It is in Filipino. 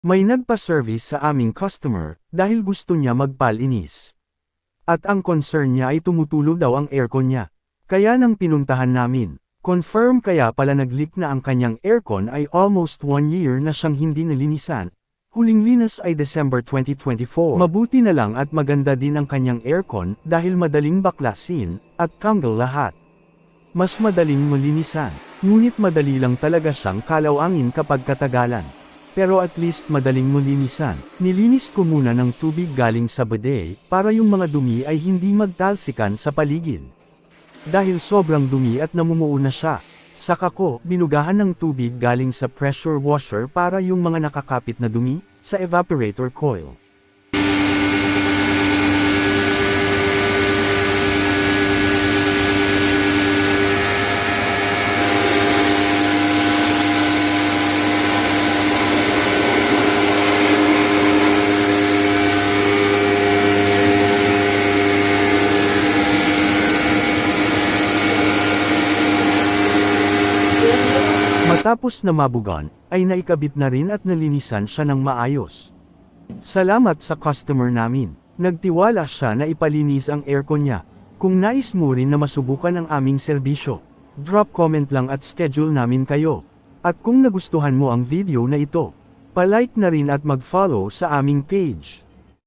May nagpa-service sa aming customer, dahil gusto niya magpalinis. At ang concern niya ay tumutulo daw ang aircon niya. Kaya nang pinuntahan namin, confirm kaya pala nag-leak na ang kanyang aircon ay almost 1 year na siyang hindi nalinisan. Huling linas ay December 2024. Mabuti na lang at maganda din ang kanyang aircon dahil madaling baklasin at tanggal lahat. Mas madaling malinisan, ngunit madali lang talaga siyang kalawangin kapag katagalan. Pero at least madaling malinisan. Nilinis ko muna ng tubig galing sa bidet para yung mga dumi ay hindi magtalsikan sa paligid. Dahil sobrang dumi at namumuo na siya, saka ko binugahan ng tubig galing sa pressure washer para yung mga nakakapit na dumi sa evaporator coil. Matapos na mabugan, ay naikabit na rin at nalinisan siya ng maayos. Salamat sa customer namin. Nagtiwala siya na ipalinis ang aircon niya. Kung nais mo rin na masubukan ang aming serbisyo, drop comment lang at schedule namin kayo. At kung nagustuhan mo ang video na ito, palike na rin at mag-follow sa aming page.